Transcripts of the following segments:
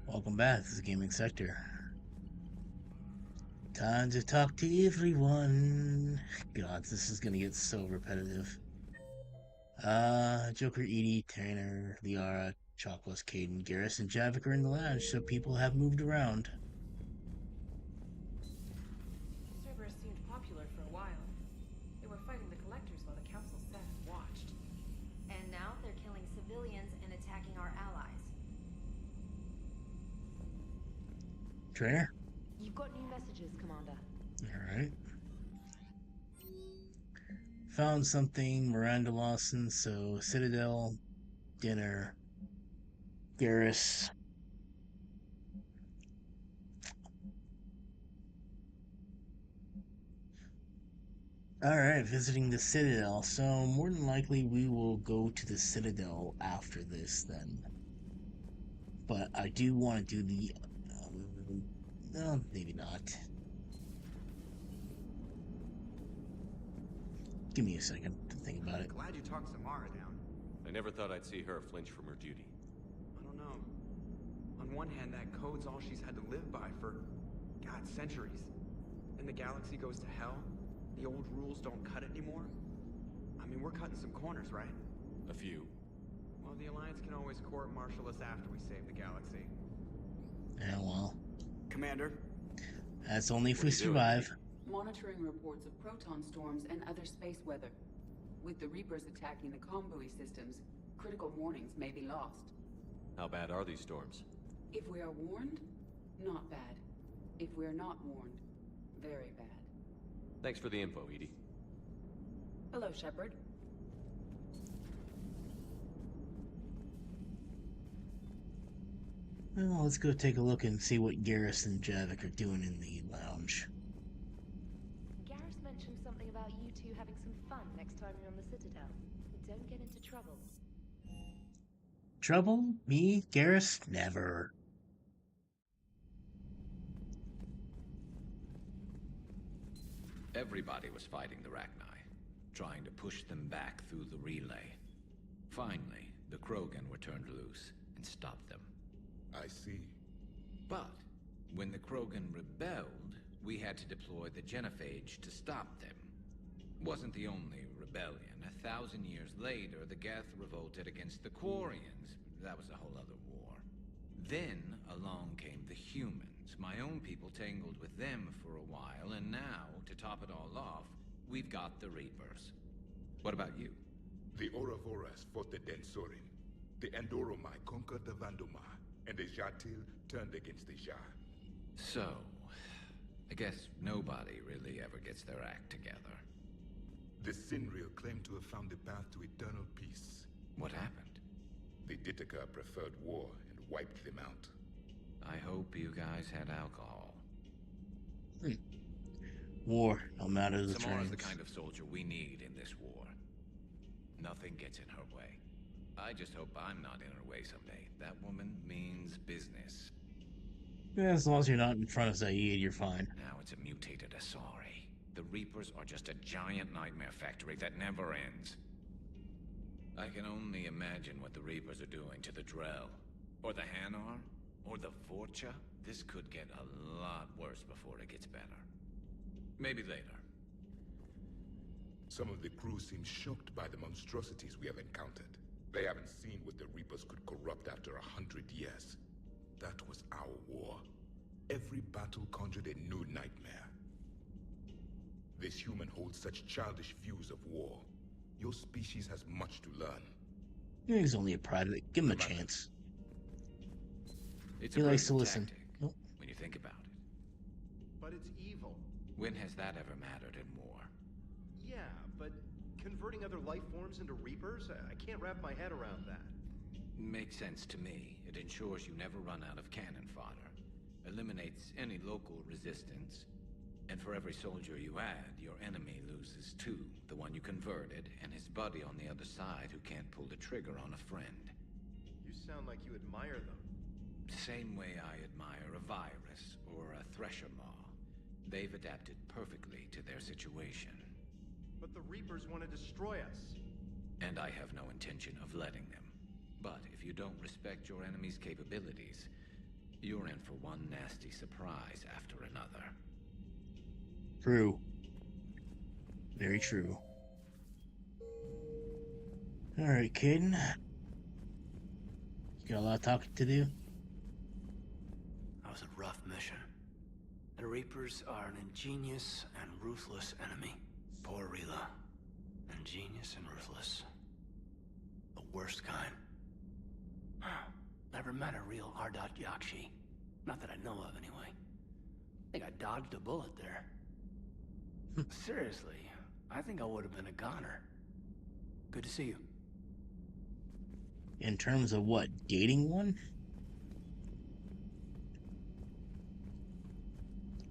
Welcome back. This is Gaming Sector. Time to talk to everyone. God, this is gonna get so repetitive. Joker, Edie, Tanner, Liara, Chocolates, Caden, Garrus, and Javik are in the lounge, so people have moved around. Cerberus seemed popular for a while. They were fighting the collectors while the council sat and watched. And now they're killing civilians and attacking our allies. Trainer? You've got new messages, Commander. Alright. Found something, Miranda Lawson, so Citadel, dinner, Garrus. Alright, visiting the Citadel. So, more than likely, we will go to the Citadel after this then. But I do want to do the. No, maybe not. Give me a second to think about it. Glad you talked Samara down. I never thought I'd see her flinch from her duty. I don't know. On one hand, that code's all she's had to live by for, God, centuries. Then the galaxy goes to hell. The old rules don't cut it anymore. I mean, we're cutting some corners, right? A few. Well, the Alliance can always court-martial us after we save the galaxy. Yeah, well. Commander? That's only if we survive. Monitoring reports of proton storms and other space weather. With the Reapers attacking the comm buoy systems, critical warnings may be lost. How bad are these storms? If we are warned, not bad. If we are not warned, very bad. Thanks for the info, Edie. Hello, Shepard. Well, let's go take a look and see what Garrus and Javik are doing in the lounge. Garrus mentioned something about you two having some fun next time you're on the Citadel. Don't get into trouble. Trouble? Me? Garrus? Never. Everybody was fighting the Rachni, trying to push them back through the relay. Finally, the Krogan were turned loose and stopped them. I see. But when the Krogan rebelled, we had to deploy the Genophage to stop them. Wasn't the only rebellion. 1,000 years later, the Geth revolted against the Quarians. That was a whole other war. Then along came the humans. My own people tangled with them for a while, and now, to top it all off, we've got the Reapers. What about you? The Ouroboros fought the Densorin. The Andoromai conquered the Vandomai, and the Jatil turned against the Jar. So, I guess nobody really ever gets their act together. The Sinreal claimed to have found the path to eternal peace. What happened? The Ditaka preferred war and wiped them out. I hope you guys had alcohol. War, no matter the Samara's terms. the kind of soldier we need in this war. Nothing gets in her way. I just hope I'm not in her way someday. That woman means business. Yeah, as long as you're not in front of Zaid, you're fine. Now it's a mutated Asari. The Reapers are just a giant nightmare factory that never ends. I can only imagine what the Reapers are doing to the Drell, or the Hanar, or the Vorcha. This could get a lot worse before it gets better. Maybe later. Some of the crew seem shocked by the monstrosities we have encountered. They haven't seen what the Reapers could corrupt after 100 years. That was our war. Every battle conjured a new nightmare. This human holds such childish views of war. Your species has much to learn. Yeah, he's only a private. Give him a chance. It's He a likes to brilliant listen. tactic, Nope. when you think about it. But it's evil. When has that ever mattered in war? Yeah, but converting other life forms into Reapers? I can't wrap my head around that. Makes sense to me. It ensures you never run out of cannon fodder. Eliminates any local resistance. And for every soldier you add, your enemy loses two. The one you converted, and his buddy on the other side who can't pull the trigger on a friend. You sound like you admire them. Same way I admire a virus or a thresher maw. They've adapted perfectly to their situation. But the Reapers want to destroy us. And I have no intention of letting them. But if you don't respect your enemy's capabilities, You're in for one nasty surprise after another. True. Very true. Alright, Caden. You got a lot of talking to do? That was a rough mission. The Reapers are an ingenious and ruthless enemy. Poor Rila. Ingenious and ruthless. The worst kind. Never met a real Ardat Yakshi. Not that I know of, anyway. I think I dodged a bullet there. Seriously, I think I would have been a goner. Good to see you. In terms of what? Dating one?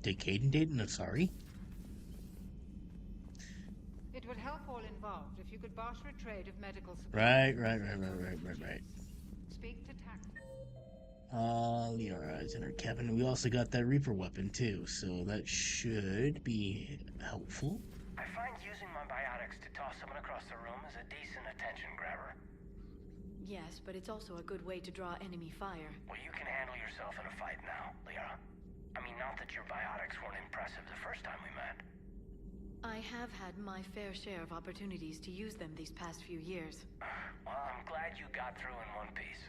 Did Caden date an Asari? It would help all involved if you could barter a trade of medical supplies. Right. Speak to Tack. Liara is in her cabin. We also got that Reaper weapon too, so that should be helpful. I find using my biotics to toss someone across the room is a decent attention grabber. Yes, but it's also a good way to draw enemy fire. Well, you can handle yourself in a fight now, Liara. I mean, not that your biotics weren't impressive the first time we met. I have had my fair share of opportunities to use them these past few years. Well, I'm glad you got through in one piece.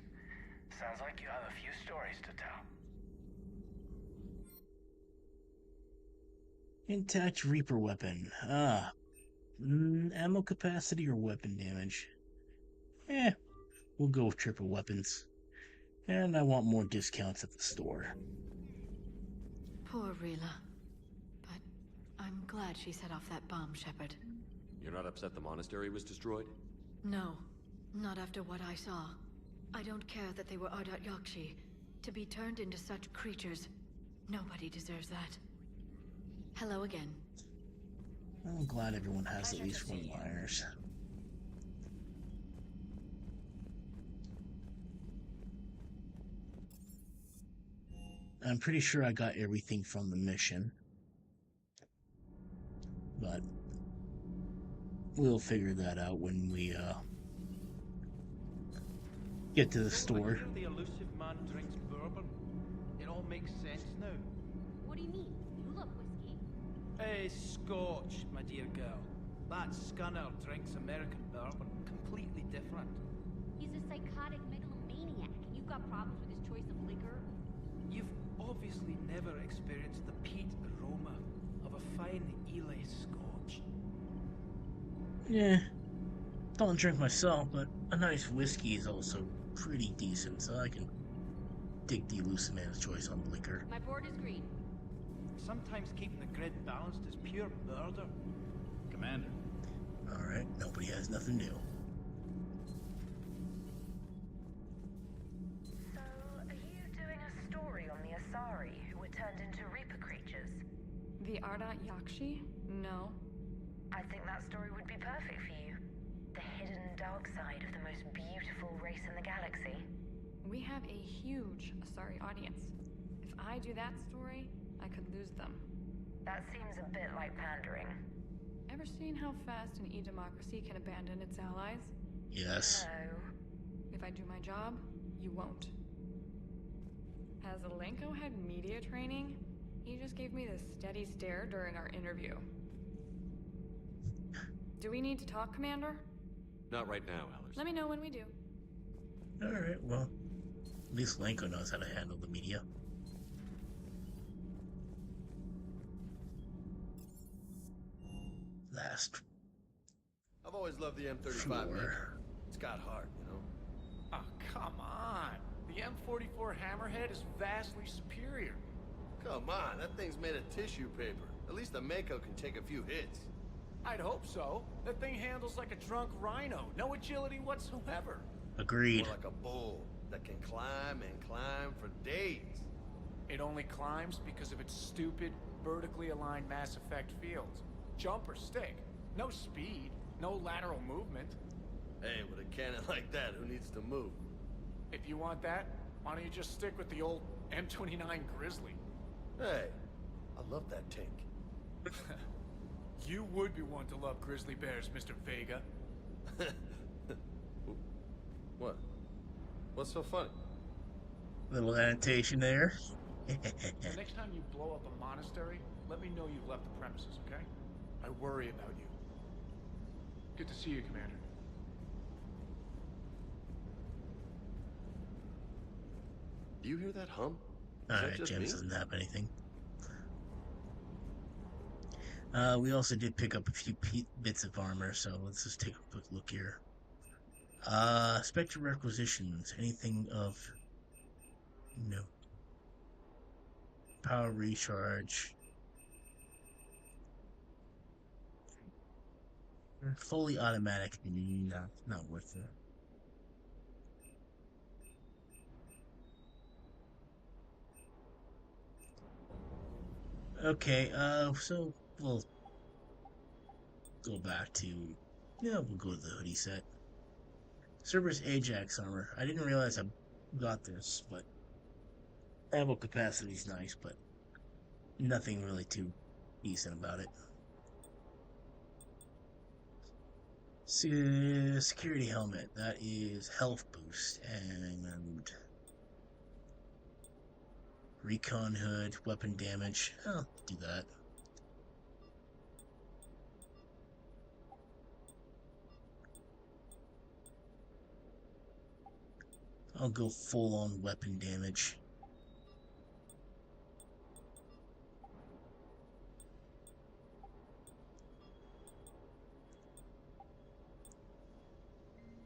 Sounds like you have a few stories to tell. Intact Reaper weapon. Ammo capacity or weapon damage? We'll go with triple weapons. And I want more discounts at the store. Poor Rila. But I'm glad she set off that bomb, Shepard. You're not upset the monastery was destroyed? No, not after what I saw. I don't care that they were Ardat Yakshi. To be turned into such creatures, nobody deserves that. Hello again. I'm glad everyone has at least one liners. I'm pretty sure I got everything from the mission. But we'll figure that out when we get to the store. The elusive man drinks bourbon. It all makes sense now. What do you mean? You love whiskey. Scotch, my dear girl. That scunner drinks American bourbon. Completely different. He's a psychotic megalomaniac. You've got problems with his choice of liquor. You've obviously never experienced the peat aroma of a fine Ely Scotch. Yeah, don't drink myself, but a nice whiskey is also pretty decent, so I can dig the elusive man's choice on liquor. My board is green. Sometimes keeping the grid balanced is pure murder. Commander. Alright, nobody has nothing new. So, are you doing a story on the Asari who were turned into Reaper creatures? The Ardat Yakshi? No. I think that story would be perfect for you. The hidden dark side of the most beautiful race in the galaxy. We have a huge Asari audience. If I do that story, I could lose them. That seems a bit like pandering. Ever seen how fast an e-democracy can abandon its allies? Yes. No. If I do my job, you won't. Has Alenko had media training? He just gave me this steady stare during our interview. Do we need to talk, Commander? Not right now, Allers. Let me know when we do. Alright, well, at least Lenko knows how to handle the media. Last. I've always loved the M35. Floor. It's got heart, you know? Oh, come on. The M44 Hammerhead is vastly superior. Come on, that thing's made of tissue paper. At least the Mako can take a few hits. I'd hope so. That thing handles like a drunk rhino. No agility whatsoever. Agreed. More like a bull that can climb and climb for days. It only climbs because of its stupid, vertically aligned Mass Effect fields. Jump or stick. No speed. No lateral movement. Hey, with a cannon like that, who needs to move? If you want that, why don't you just stick with the old M29 Grizzly? Hey, I love that tank. You would be one to love grizzly bears, Mr. Vega. What? What's so funny? Little annotation there. The next time you blow up a monastery, let me know you've left the premises, okay? I worry about you. Good to see you, Commander. Do you hear that hum? Is that Alright, just James me? doesn't have anything. We also did pick up a few bits of armor, so let's just take a quick look here. Spectre requisitions. Anything of... No. Power recharge. Fully automatic. Nah, not worth it. Okay, so we'll go back to... Yeah, we'll go to the hoodie set. Cerberus Ajax armor. I didn't realize I got this, but ammo capacity is nice, but nothing really too decent about it. Security helmet. That is health boost and recon hood, weapon damage. I'll do that. I'll go full on weapon damage.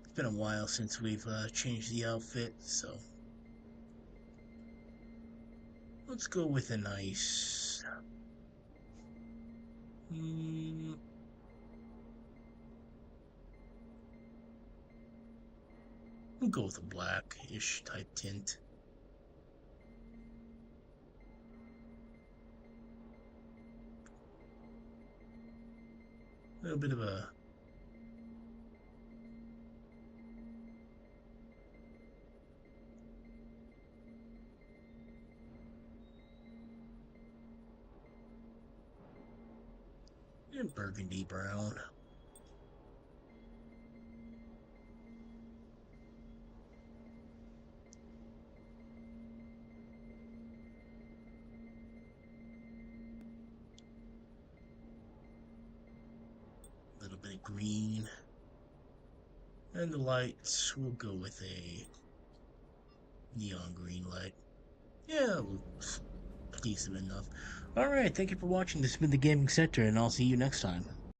It's been a while since we've changed the outfit, so let's go with a nice... we'll go with a black-ish type tint. A little bit of a... and burgundy brown. A little bit of green. And the lights, we'll go with a neon green light. Yeah, decent enough. Alright, thank you for watching. This has been the Gaming Center, and I'll see you next time.